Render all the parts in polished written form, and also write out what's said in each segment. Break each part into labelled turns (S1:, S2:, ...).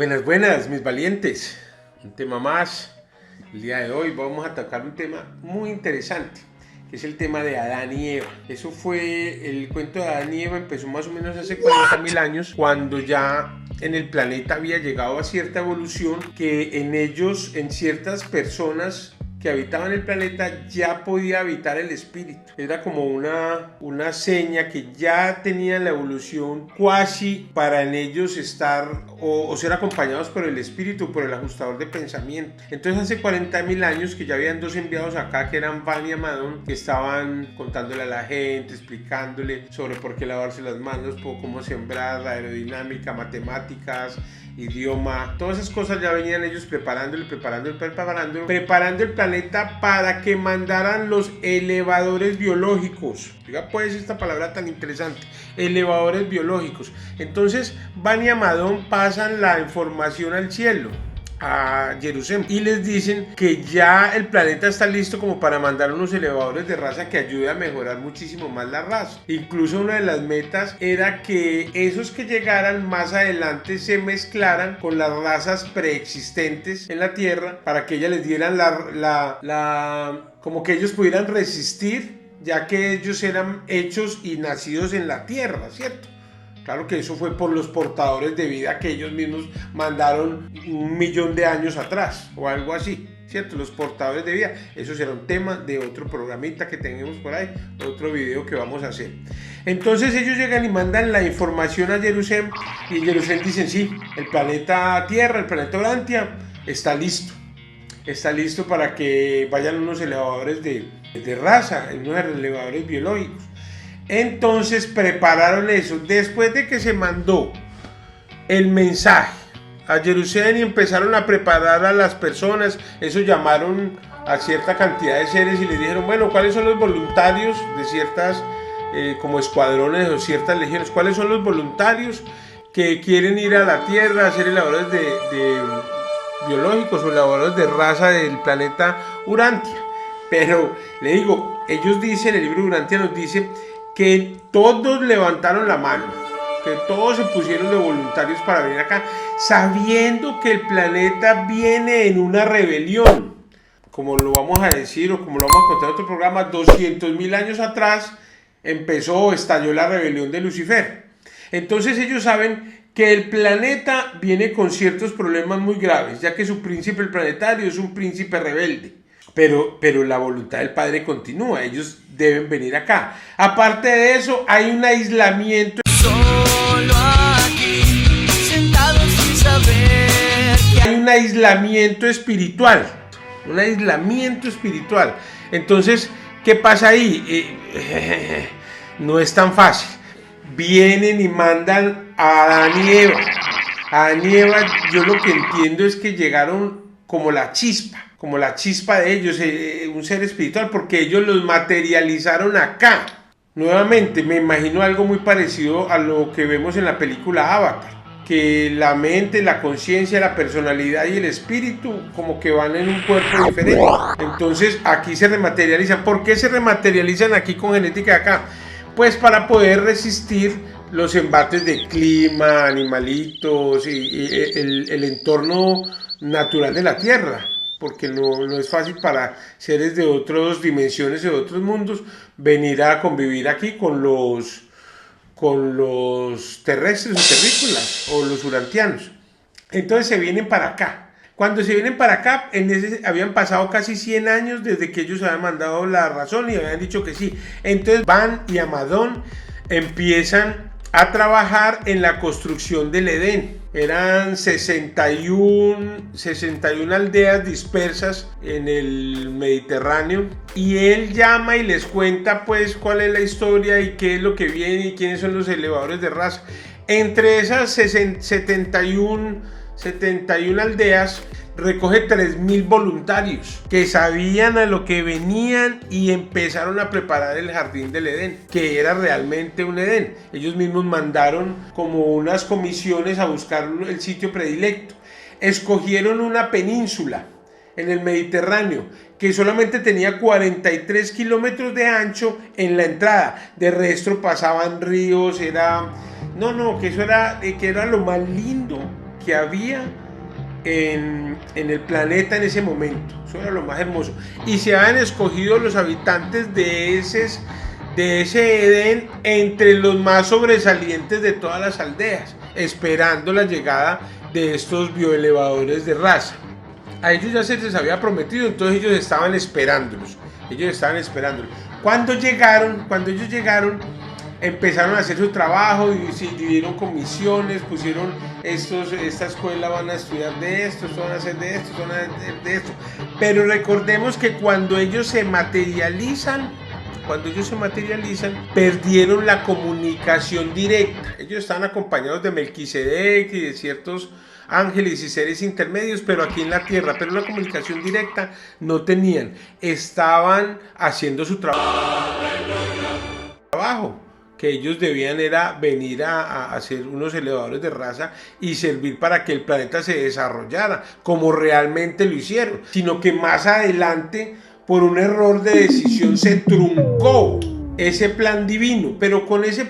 S1: Buenas, buenas, mis valientes. Un tema más. El día de hoy vamos a tocar un tema muy interesante, que es el tema de Adán y Eva. Eso fue, el cuento de Adán y Eva empezó más o menos hace 40.000 años, cuando ya en el planeta había llegado a cierta evolución, que en ellos, en ciertas personas que habitaban el planeta, ya podía habitar el espíritu. Era como una seña que ya tenían la evolución cuasi para en ellos estar o ser acompañados por el espíritu, por el ajustador de pensamiento. Entonces hace 40.000 años que ya habían dos enviados acá, que eran Van y Amadón, que estaban contándole a la gente, explicándole sobre por qué lavarse las manos, cómo sembrar, la aerodinámica, matemáticas, idioma, todas esas cosas ya venían ellos preparando el planeta para que mandaran los elevadores biológicos. Diga pues esta palabra tan interesante, elevadores biológicos. Entonces Van y Amadón pasan la información al cielo, a Jerusalén, y les dicen que ya el planeta está listo como para mandar unos elevadores de raza que ayude a mejorar muchísimo más la raza. Incluso una de las metas era que esos que llegaran más adelante se mezclaran con las razas preexistentes en la Tierra, para que ellas les dieran como que ellos pudieran resistir, ya que ellos eran hechos y nacidos en la Tierra, ¿cierto? Claro que eso fue por los portadores de vida que ellos mismos mandaron 1.000.000 de años atrás o algo así, ¿cierto? Los portadores de vida. Eso será un tema de otro programita que tenemos por ahí, otro video que vamos a hacer. Entonces ellos llegan y mandan la información a Jerusalén, y en Jerusalén dicen: sí, el planeta Tierra, el planeta Urantia está listo. Está listo para que vayan unos elevadores de raza, unos elevadores biológicos. Entonces prepararon eso. Después de que se mandó el mensaje a Jerusalén y empezaron a preparar a las personas, eso llamaron a cierta cantidad de seres y les dijeron: bueno, ¿cuáles son los voluntarios de ciertas como escuadrones o ciertas legiones? ¿Cuáles son los voluntarios que quieren ir a la Tierra a hacer labores de biológicos o labores de raza del planeta Urantia? Pero le digo, ellos dicen, el libro Urantia nos dice que todos levantaron la mano, que todos se pusieron de voluntarios para venir acá, sabiendo que el planeta viene en una rebelión, como lo vamos a decir o como lo vamos a contar en otro programa. 200.000 años atrás estalló la rebelión de Lucifer. Entonces ellos saben que el planeta viene con ciertos problemas muy graves, ya que su príncipe, el planetario, es un príncipe rebelde. Pero la voluntad del Padre continúa, ellos deben venir acá. Aparte de eso, hay un aislamiento. Solo aquí, sentados sin saber. Hay un aislamiento espiritual. Entonces, ¿qué pasa ahí? No es tan fácil. Vienen y mandan a Adán y Eva. Adán y Eva, yo lo que entiendo es que llegaron como la chispa de ellos, un ser espiritual, porque ellos los materializaron acá. Nuevamente, me imagino algo muy parecido a lo que vemos en la película Avatar, que la mente, la conciencia, la personalidad y el espíritu como que van en un cuerpo diferente. Entonces aquí se rematerializan. ¿Por qué se rematerializan aquí con genética de acá? Pues para poder resistir los embates de clima, animalitos y el entorno natural de la Tierra, porque no es fácil para seres de otras dimensiones, de otros mundos, venir a convivir aquí con los terrestres o terrícolas o los urantianos. Entonces se vienen para acá. Cuando se vienen para acá, habían pasado casi 100 años desde que ellos habían mandado la razón y habían dicho que sí. Entonces Van y Amadón empiezan a trabajar en la construcción del Edén. Eran 61 aldeas dispersas en el Mediterráneo, y él llama y les cuenta pues cuál es la historia y qué es lo que viene y quiénes son los elevadores de raza. Entre esas 71 aldeas recoge 3.000 voluntarios que sabían a lo que venían y empezaron a preparar el jardín del Edén, que era realmente un Edén. Ellos mismos mandaron como unas comisiones a buscar el sitio predilecto. Escogieron una península en el Mediterráneo que solamente tenía 43 kilómetros de ancho en la entrada. De resto pasaban ríos, que era lo más lindo que había en el planeta en ese momento. Eso era lo más hermoso. Y se habían escogido los habitantes de ese Edén entre los más sobresalientes de todas las aldeas, esperando la llegada de estos bioelevadores de raza. A ellos ya se les había prometido, entonces ellos estaban esperándolos. Cuando ellos llegaron, empezaron a hacer su trabajo y se dividieron comisiones, pusieron esta escuela van a estudiar de esto van a hacer de esto, van a hacer de esto. Pero recordemos que cuando ellos se materializan, perdieron la comunicación directa. Ellos estaban acompañados de Melquisedec y de ciertos ángeles y seres intermedios, pero aquí en la tierra, pero la comunicación directa no tenían. Estaban haciendo su trabajo, que ellos debían era venir a hacer unos elevadores de raza y servir para que el planeta se desarrollara, como realmente lo hicieron, sino que más adelante, por un error de decisión, se truncó ese plan divino, pero con ese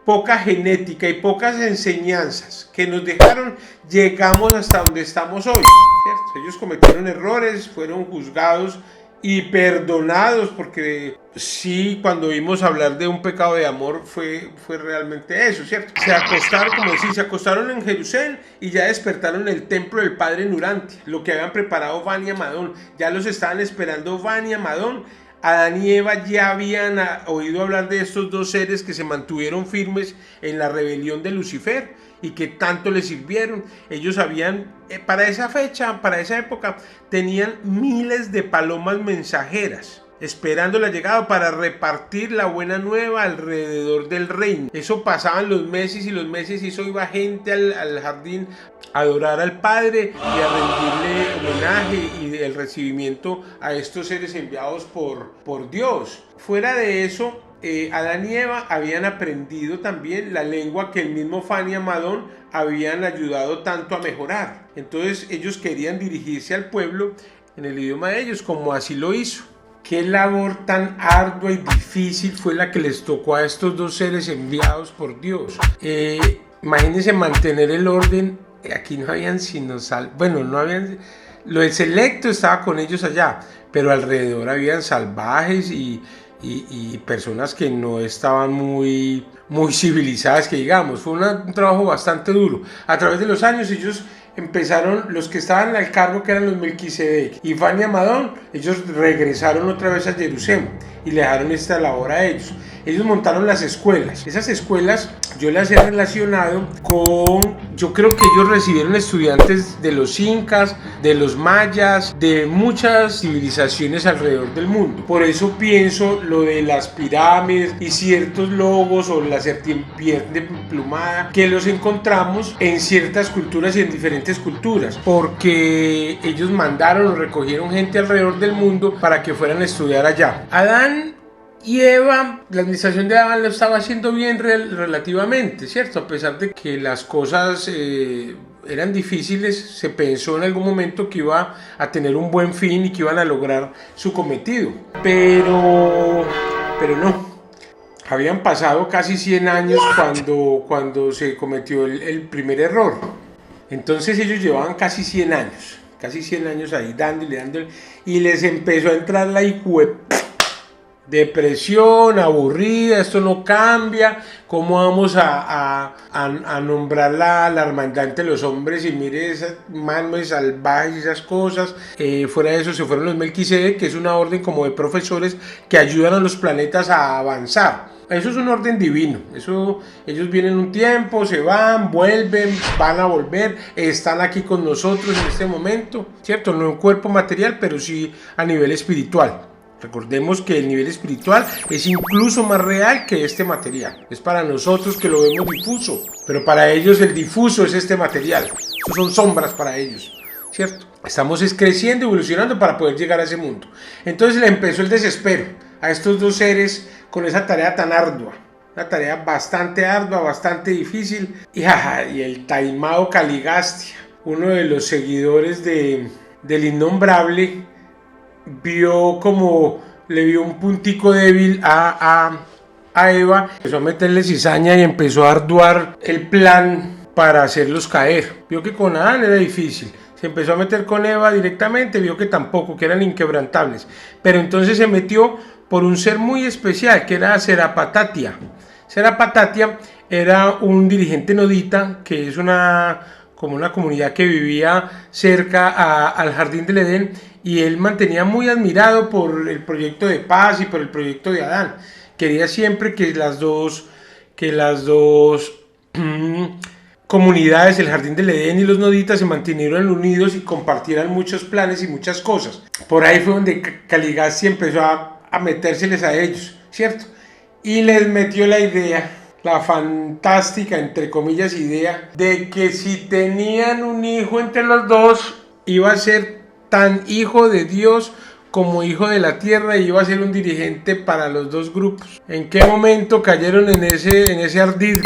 S1: poca genética y pocas enseñanzas que nos dejaron, llegamos hasta donde estamos hoy, ¿cierto? Ellos cometieron errores, fueron juzgados y perdonados, porque sí, cuando vimos hablar de un pecado de amor fue realmente eso, ¿cierto? Se acostaron en Jerusalén y ya despertaron en el templo del padre Nurante, lo que habían preparado Van y Amadón. Ya los estaban esperando Van y Amadón. Adán y Eva ya habían oído hablar de estos dos seres que se mantuvieron firmes en la rebelión de Lucifer y que tanto les sirvieron. Ellos habían, para esa época, tenían miles de palomas mensajeras esperando la llegada para repartir la buena nueva alrededor del reino. Eso pasaban los meses y eso iba gente al jardín a adorar al Padre y a rendirle homenaje y el recibimiento a estos seres enviados por Dios. Fuera de eso, Adán y Eva habían aprendido también la lengua que el mismo Fan y Amadón habían ayudado tanto a mejorar. Entonces ellos querían dirigirse al pueblo en el idioma de ellos, como así lo hizo. Qué labor tan ardua y difícil fue la que les tocó a estos dos seres enviados por Dios. Imagínense mantener el orden. Aquí no habían sino lo del selecto estaba con ellos allá, pero alrededor habían salvajes y personas que no estaban muy civilizadas, que digamos. Fue un trabajo bastante duro. A través de los años ellos empezaron, los que estaban al cargo, que eran los Melquisedec y Fan y Amadón, ellos regresaron otra vez a Jerusalén y le dejaron esta labor a ellos. Ellos montaron las escuelas. Esas escuelas yo las he relacionado yo creo que ellos recibieron estudiantes de los incas, de los mayas, de muchas civilizaciones alrededor del mundo. Por eso pienso lo de las pirámides y ciertos logos, o la serpiente plumada, que los encontramos en ciertas culturas y en diferentes culturas, porque ellos mandaron o recogieron gente alrededor del mundo para que fueran a estudiar allá. Adán y Eva, la administración de Adán lo estaba haciendo bien relativamente, ¿cierto? A pesar de que las cosas eran difíciles, se pensó en algún momento que iba a tener un buen fin y que iban a lograr su cometido. Pero no. Habían pasado casi 100 años cuando se cometió el primer error. Entonces ellos llevaban casi 100 años ahí dándole, y les empezó a entrar la depresión, aburrida, esto no cambia, ¿cómo vamos a nombrar la hermandad entre los hombres? Y mire esas manos salvajes y esas cosas. Fuera de eso se fueron los Melquisedec, que es una orden como de profesores que ayudan a los planetas a avanzar. Eso es un orden divino. Eso, ellos vienen un tiempo, se van, vuelven, van a volver, están aquí con nosotros en este momento, ¿cierto? No en cuerpo material, pero sí a nivel espiritual. Recordemos que el nivel espiritual es incluso más real que este material. Es para nosotros que lo vemos difuso, pero para ellos el difuso es este material. Estos son sombras para ellos, ¿cierto? Estamos creciendo, evolucionando para poder llegar a ese mundo. Entonces le empezó el desespero a estos dos seres con esa tarea tan ardua. Una tarea bastante ardua, bastante difícil. Y el taimado Caligastia, uno de los seguidores del innombrable, le vio un puntico débil a Eva, empezó a meterle cizaña y empezó a arduar el plan para hacerlos caer. Vio que con Adán era difícil. Se empezó a meter con Eva directamente, vio que tampoco, que eran inquebrantables. Pero entonces se metió por un ser muy especial, que era Serapatatia. Serapatatia era un dirigente nodita, que es como una comunidad que vivía cerca al Jardín del Edén, y él mantenía muy admirado por el proyecto de paz y por el proyecto de Adán. Quería siempre que las dos comunidades, el Jardín del Edén y los noditas, se mantuvieran unidos y compartieran muchos planes y muchas cosas. Por ahí fue donde Caligasti empezó a metérseles a ellos, ¿cierto? Y les metió la idea, la fantástica, entre comillas, idea, de que si tenían un hijo entre los dos, iba a ser tan hijo de Dios como hijo de la tierra, y iba a ser un dirigente para los dos grupos. ¿En qué momento cayeron en ese ardid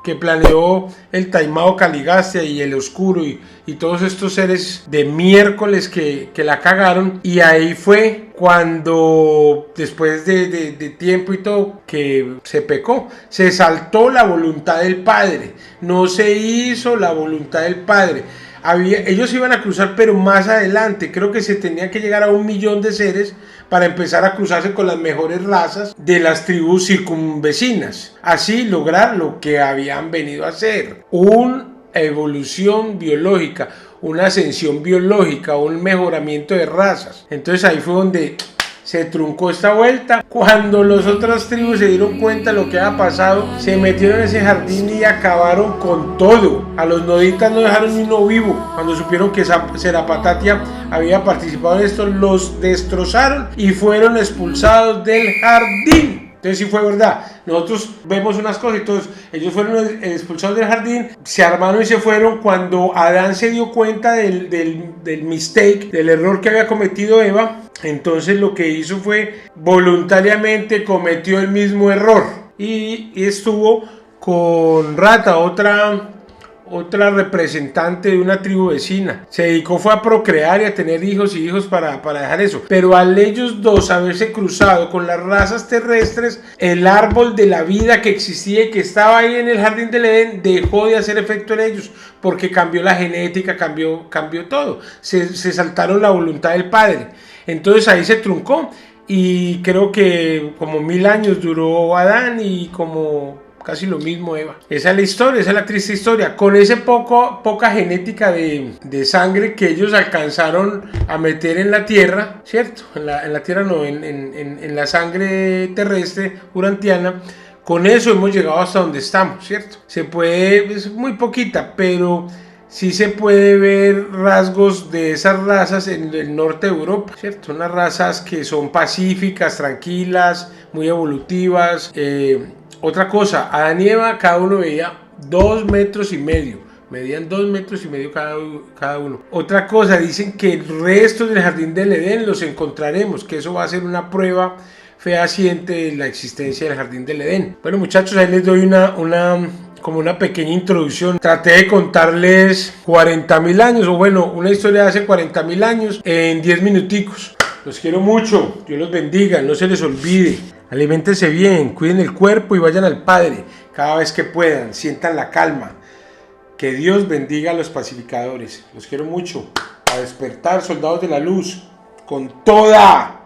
S1: que planeó el taimado Caligasti y el oscuro y todos estos seres de miércoles que la cagaron? Y ahí fue cuando, después de tiempo y todo, que se pecó, se saltó la voluntad del Padre, no se hizo la voluntad del Padre. Ellos iban a cruzar, pero más adelante, creo que se tenía que llegar a 1 millón de seres para empezar a cruzarse con las mejores razas de las tribus circunvecinas, así lograr lo que habían venido a hacer: una evolución biológica, una ascensión biológica, un mejoramiento de razas. Entonces ahí fue donde se truncó esta vuelta. Cuando las otras tribus se dieron cuenta de lo que había pasado, se metieron en ese jardín y acabaron con todo. A los noditas no dejaron ni uno vivo. Cuando supieron que Serapatatia había participado en esto, los destrozaron y fueron expulsados del jardín. Entonces sí fue verdad. Nosotros vemos unas cosas y todos, ellos fueron expulsados del jardín, se armaron y se fueron. Cuando Adán se dio cuenta del mistake, del error que había cometido Eva, entonces lo que hizo fue voluntariamente cometió el mismo error y estuvo con Rata, otra representante de una tribu vecina. Se dedicó fue a procrear y a tener hijos y hijos para dejar eso. Pero al ellos dos haberse cruzado con las razas terrestres, el árbol de la vida que existía y que estaba ahí en el Jardín del Edén dejó de hacer efecto en ellos, porque cambió la genética, cambió todo. Se saltaron la voluntad del Padre. Entonces ahí se truncó, y creo que como 1000 años duró Adán y como casi lo mismo Eva. Esa es la historia, esa es la triste historia. Con ese poca genética de sangre que ellos alcanzaron a meter en la tierra, ¿cierto? En la tierra no, en la sangre terrestre urantiana. Con eso hemos llegado hasta donde estamos, ¿cierto? Es muy poquita, pero sí se puede ver rasgos de esas razas en el norte de Europa, ¿cierto? Unas razas que son pacíficas, tranquilas, muy evolutivas. Otra cosa, Adán y Eva, cada uno veía 2,5 metros, medían 2,5 metros cada uno. Otra cosa, dicen que el resto del Jardín del Edén los encontraremos, que eso va a ser una prueba fehaciente de la existencia del Jardín del Edén. Bueno, muchachos, ahí les doy como una pequeña introducción. Traté de contarles 40.000 años, o bueno, una historia de hace 40.000 años en 10 minuticos. Los quiero mucho, Dios los bendiga, no se les olvide. Aliméntense bien, cuiden el cuerpo y vayan al Padre cada vez que puedan, sientan la calma. Que Dios bendiga a los pacificadores. Los quiero mucho. A despertar, soldados de la luz, con toda.